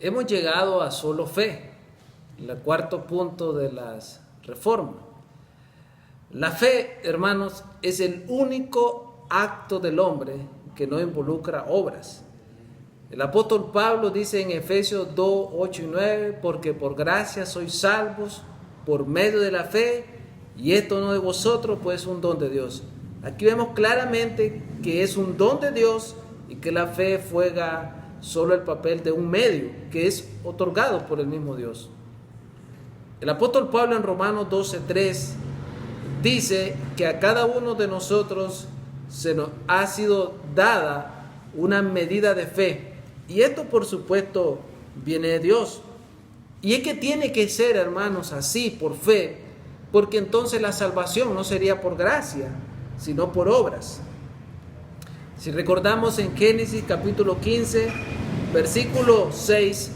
hemos llegado a solo fe, el cuarto punto de las reformas. La fe, hermanos, es el único acto del hombre que no involucra obras. El apóstol Pablo dice en Efesios 2, 8 y 9, porque por gracia sois salvos por medio de la fe, y esto no de vosotros, pues es un don de Dios. Aquí vemos claramente que es un don de Dios y que la fe juega solo el papel de un medio que es otorgado por el mismo Dios. El apóstol Pablo en Romanos 12:3 dice que a cada uno de nosotros se nos ha sido dada una medida de fe, y esto por supuesto viene de Dios. Y es que tiene que ser, hermanos, así, por fe, porque entonces la salvación no sería por gracia, sino por obras. Si recordamos en Génesis capítulo 15, versículo 6,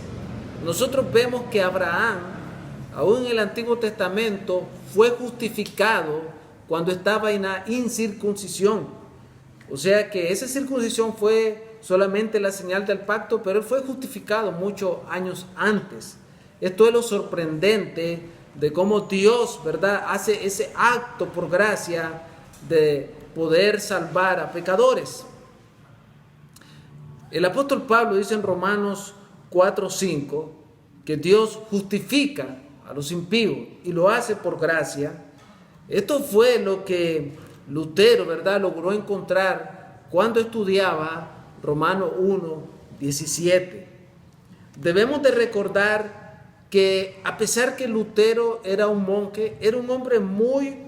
nosotros vemos que Abraham, aún en el Antiguo Testamento, fue justificado cuando estaba en la incircuncisión. O sea que esa circuncisión fue solamente la señal del pacto, pero él fue justificado muchos años antes. Esto es lo sorprendente de cómo Dios, ¿verdad?, hace ese acto por gracia de poder salvar a pecadores. El apóstol Pablo dice en Romanos 4:5 que Dios justifica a los impíos y lo hace por gracia. Esto fue lo que Lutero, ¿verdad?, logró encontrar cuando estudiaba Romanos 1:17. Debemos de recordar que a pesar que Lutero era un monje, era un hombre muy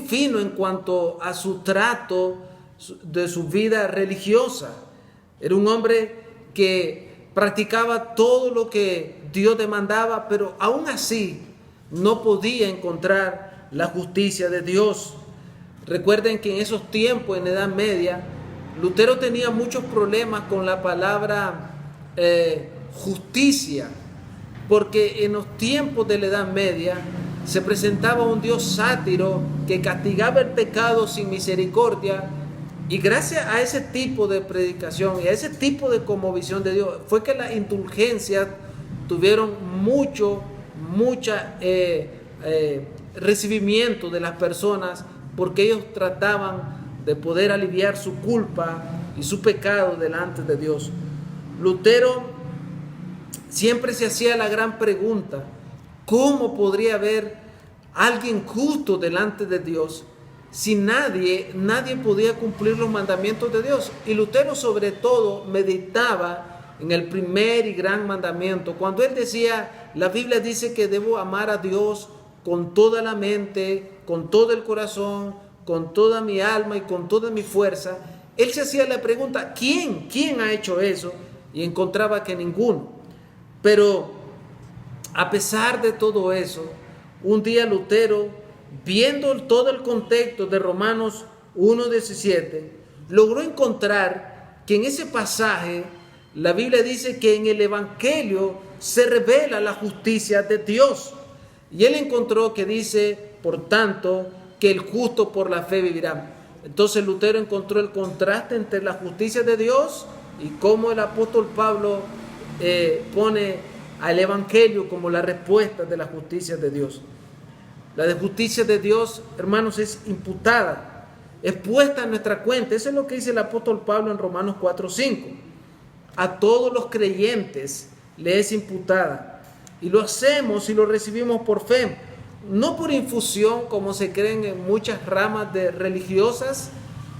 fino en cuanto a su trato de su vida religiosa. Era un hombre que practicaba todo lo que Dios demandaba, pero aún así no podía encontrar la justicia de Dios. Recuerden que en esos tiempos, en la Edad Media, Lutero tenía muchos problemas con la palabra justicia, porque en los tiempos de la Edad Media se presentaba un Dios sátiro que castigaba el pecado sin misericordia, y gracias a ese tipo de predicación y a ese tipo de cosmovisión de Dios fue que las indulgencias tuvieron mucho recibimiento de las personas, porque ellos trataban de poder aliviar su culpa y su pecado delante de Dios. Lutero siempre se hacía la gran pregunta: ¿cómo podría haber alguien justo delante de Dios si nadie podía cumplir los mandamientos de Dios? Y Lutero sobre todo meditaba en el primer y gran mandamiento, cuando él decía, la Biblia dice que debo amar a Dios con toda la mente, con todo el corazón, con toda mi alma y con toda mi fuerza. Él se hacía la pregunta, ¿quién ha hecho eso? Y encontraba que ninguno. Pero a pesar de todo eso, un día Lutero, viendo todo el contexto de Romanos 1:17, logró encontrar que en ese pasaje la Biblia dice que en el Evangelio se revela la justicia de Dios. Y él encontró que dice, por tanto, que el justo por la fe vivirá. Entonces Lutero encontró el contraste entre la justicia de Dios y cómo el apóstol Pablo pone al Evangelio como la respuesta de la justicia de Dios. La de justicia de Dios, hermanos, es imputada, es puesta en nuestra cuenta. Eso es lo que dice el apóstol Pablo en Romanos 4:5. A todos los creyentes le es imputada, y lo hacemos y lo recibimos por fe, no por infusión, como se creen en muchas ramas religiosas.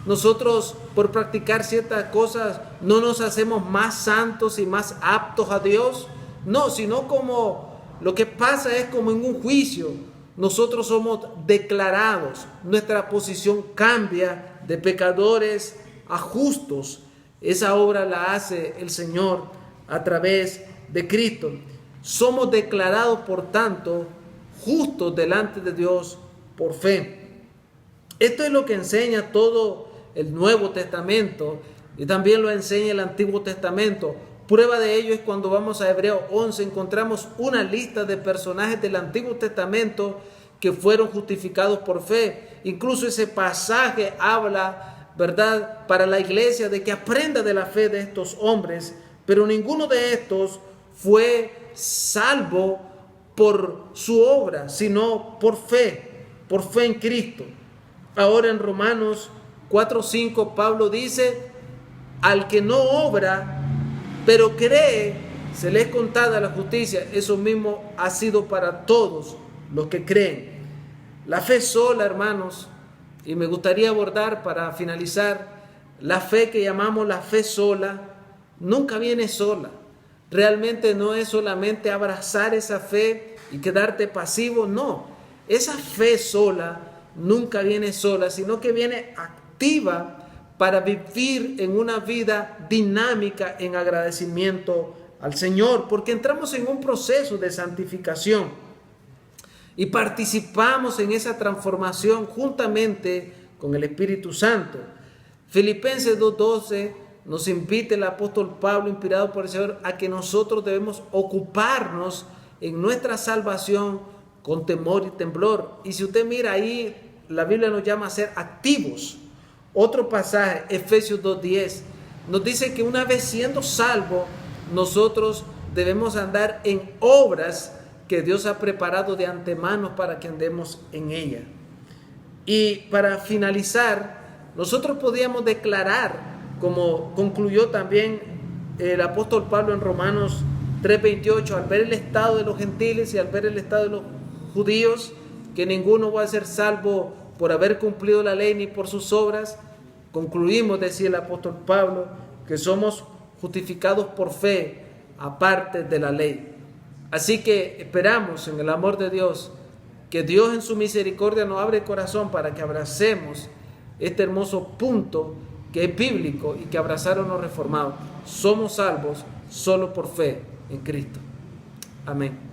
Nosotros, por practicar ciertas cosas, no nos hacemos más santos y más aptos a Dios. No, sino como lo que pasa es como en un juicio. Nosotros somos declarados, nuestra posición cambia de pecadores a justos. Esa obra la hace el Señor a través de Cristo. Somos declarados, por tanto, justos delante de Dios por fe. Esto es lo que enseña todo el Nuevo Testamento, y también lo enseña el Antiguo Testamento. Prueba de ello es cuando vamos a Hebreos 11, encontramos una lista de personajes del Antiguo Testamento que fueron justificados por fe. Incluso ese pasaje habla, ¿verdad?, para la iglesia, de que aprenda de la fe de estos hombres pero ninguno de estos fue salvo por su obra, sino por fe en Cristo. Ahora en Romanos 4:5 Pablo dice: al que no obra, pero cree, se le es contada la justicia. Eso mismo ha sido para todos los que creen. La fe sola, hermanos, y me gustaría abordar para finalizar, la fe que llamamos la fe sola, nunca viene sola. Realmente no es solamente abrazar esa fe y quedarte pasivo, no. Esa fe sola nunca viene sola, sino que viene activa para vivir en una vida dinámica en agradecimiento al Señor, porque entramos en un proceso de santificación y participamos en esa transformación juntamente con el Espíritu Santo. Filipenses 2:12 nos invita el apóstol Pablo, inspirado por el Señor, a que nosotros debemos ocuparnos en nuestra salvación con temor y temblor. Y si usted mira ahí, la Biblia nos llama a ser activos. Otro pasaje, Efesios 2:10, nos dice que una vez siendo salvos, nosotros debemos andar en obras que Dios ha preparado de antemano para que andemos en ella. Y para finalizar, nosotros podíamos declarar, como concluyó también el apóstol Pablo en Romanos 3:28, al ver el estado de los gentiles y al ver el estado de los judíos, que ninguno va a ser salvo por haber cumplido la ley ni por sus obras, concluimos, decía el apóstol Pablo, que somos justificados por fe aparte de la ley. Así que esperamos en el amor de Dios que Dios en su misericordia nos abre el corazón para que abracemos este hermoso punto que es bíblico y que abrazaron los reformados. Somos salvos solo por fe en Cristo. Amén.